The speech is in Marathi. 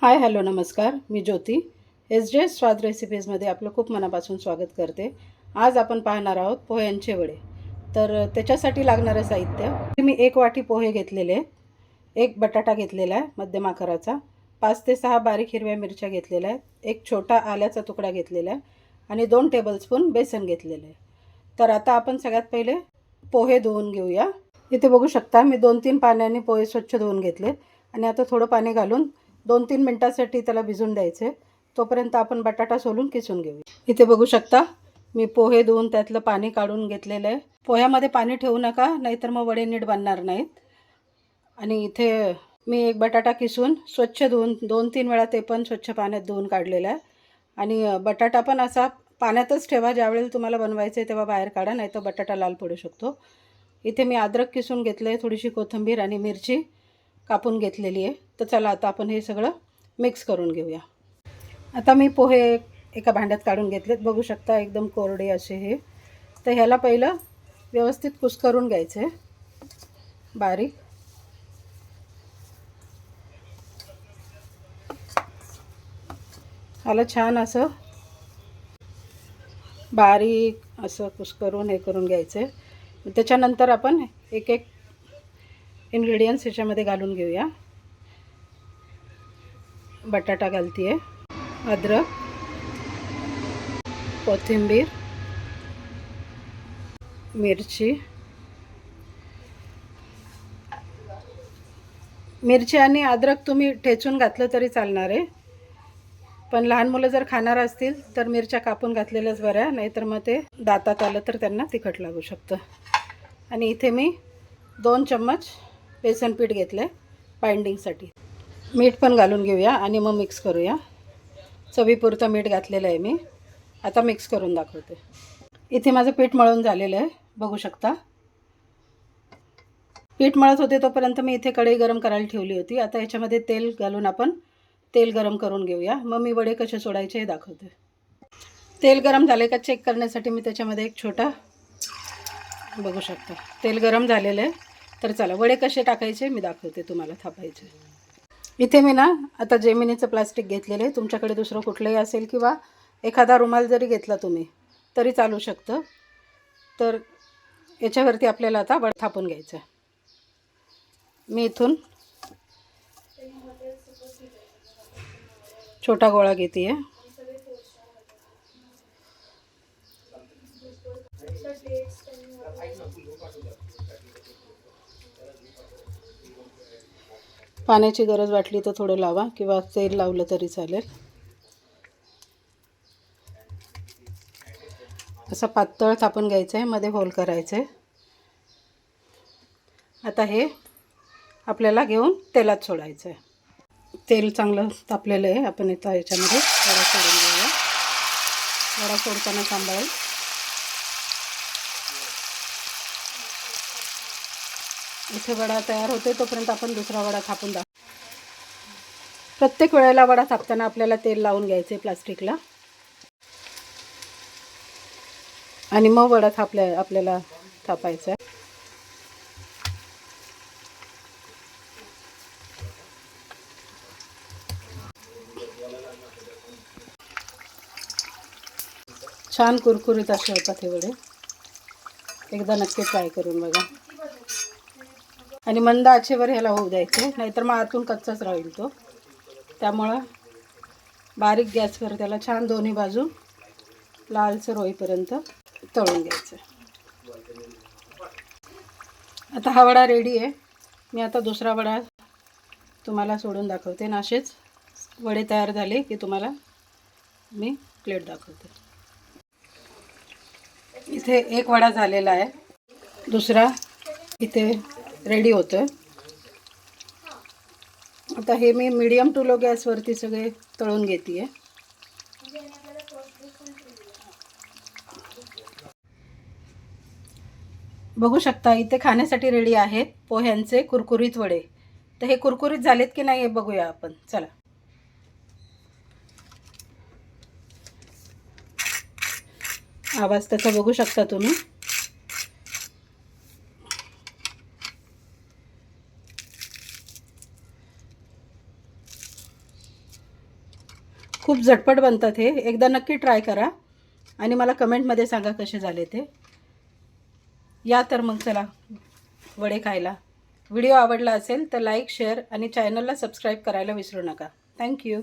हाय हॅलो नमस्कार. मी ज्योती SJ स्वाद रेसिपीजमध्ये आपलं खूप मनापासून स्वागत करते. आज आपण पाहणार आहोत पोह्यांचे वडे. तर त्याच्यासाठी लागणारं साहित्य मी 1 वाटी पोहे घेतलेले आहेत, 1 बटाटा घेतलेला आहे मध्यम आकाराचा, 5 ते 6 बारीक हिरव्या मिरच्या घेतलेल्या आहेत, 1 छोटा आल्याचा तुकडा घेतलेला आहे आणि 2 टेबलस्पून बेसन घेतलेलं आहे. तर आता आपण सगळ्यात पहिले पोहे धुवून घेऊया. इथे बघू शकता मी 2-3 पाण्याने पोहे स्वच्छ धुवून घेतले आणि आता थोडं पाणी घालून 2-3 मिनटासाठी त्याला भिजून द्यायचे. तोपर्यंत आपण बटाटा सोलून किसून घेऊ. इथे बघू शकता मी पोहे धुवून त्यातलं पाणी काढून घेतलेलं आहे. पोह्यामध्ये पाणी ठेवू नका, नाहीतर मग वडे नीट बनणार नाहीत. आणि इथे मी 1 बटाटा किसून स्वच्छ धुवून 2-3 वेळा ते पण स्वच्छ पाण्यात धुवून काढलेला आहे. आणि बटाटा पण असा पाण्यातच ठेवा, ज्यावेळेला तुम्हाला बनवायचं आहे तेव्हा बाहेर काढा, नाहीतर बटाटा लाल पडू शकतो. इथे मी अद्रक किसून घेतलं आहे, थोडीशी कोथिंबीर आणि मिरची कापून घेतलेली आहे. तर चला आता आपण हे सगळं मिक्स करून घेऊया. आता मी पोहे एका भांड्यात काढून घेतलेत. बघू शकता एकदम कोरडे असे हे. तर ह्याला पहिलं व्यवस्थित कुस्करून घ्यायचे बारीक. ह्याला छान असं बारीक असं कुस्करून हे करून घ्यायचे. त्याच्यानंतर आपण एक एक इन्ग्रेडियंट्स ह्याच्यामध्ये घालून घेऊया. बटाटा घालते आहे, अद्रक, कोथिंबीर, मिरची आणि अद्रक तुम्ही ठेचून घातलं तरी चालणार आहे. पण लहान मुलं जर खाणार असतील तर मिरच्या कापून घातलेल्याच बऱ्या, नाहीतर मग ते दातात आलं तर त्यांना तिखट लागू शकतं. आणि इथे मी 2 चम्मच बेसन पीठ घेतलं आहे बाइंडिंगसाठी. मीठ पण घालून घेऊया आणि मग मिक्स करूया. चवीपुरतं मीठ घातलेलं आहे मी. आता मिक्स करून दाखवते. इथे माझं पीठ मळून झालेलं आहे, बघू शकता. पीठ मळत होते तोपर्यंत मी इथे कढई गरम करायला ठेवली होती. आता याच्यामध्ये तेल घालून आपण तेल गरम करून घेऊया. मग मी वडे कसे सोडायचे हे दाखवते. तेल गरम झाले का चेक करण्यासाठी मी त्याच्यामध्ये एक छोटा, बघू शकता तेल गरम झालेलं आहे. तर चला वडे कसे टाकायचे मी दाखवते तुम्हाला, थापायचे. इथे मी ना आता जेमिनीचं प्लास्टिक घेतलेलं आहे. तुमच्याकडे दुसरं कुठलंही असेल किंवा एखादा रुमाल जरी घेतला तुम्ही तरी चालू शकतं. तर याच्यावरती आपल्याला आता वडा थापून घ्यायचा. मी इथून छोटा गोळा घेते आहे. पाण्याची गरज वाटली तर थोडं लावा किंवा तेल लावलं तरी चालेल. असं पातळ थापून घ्यायचं आहे, मध्ये होल करायचं आहे. आता हे आपल्याला घेऊन तेलात सोडायचं आहे. तेल चांगलं तापलेलं आहे. आपण आता याच्यामध्ये वडा सोडून घेऊया. वडा सोडताना सांभाळून. इथे वडा तयार होते तोपर्यंत आपण दुसरा वडा थापून प्रत्येक वेळेला वडा थापताना आपल्याला तेल लावून घ्यायचे प्लास्टिकला आणि मग वडा आपल्याला थापायचा. छान कुरकुरीत असे होतात हे वडे. एकदा नक्की ट्राय करून बघा. आणि मंद आचेवर ह्याला होऊ द्यायचे, नाहीतर मग आतून कच्चाच राहील तो. त्यामुळं बारीक गॅसवर त्याला छान दोन्ही बाजू लालसर होईपर्यंत तळून घ्यायचं. आता हा वडा रेडी आहे. मी आता दुसरा वडा तुम्हाला सोडून दाखवते. असेच वडे तयार झाले की तुम्हाला मी प्लेट दाखवते. इथे एक वडा झालेला आहे, दुसरा इथे रेडी होतं. आता हे मी मीडियम टू लो गॅसवरती सगळे तळून घेते आहे. बघू शकता इथे खाण्यासाठी रेडी आहेत पोह्यांचे कुरकुरीत वडे. तर हे कुरकुरीत झालेत की नाही हे बघूया आपण. चला. आवाज त्याचा बघू शकता तुम्ही. खूप झटपट बनतात हे, एकदा नक्की ट्राय करा आणि मला कमेंटमध्ये सांगा कसे झाले ते. या तर मग चला वडे खायला. व्हिडिओ आवडला असेल तर लाईक, शेअर आणि चॅनलला सबस्क्राईब करायला विसरू नका. थँक्यू.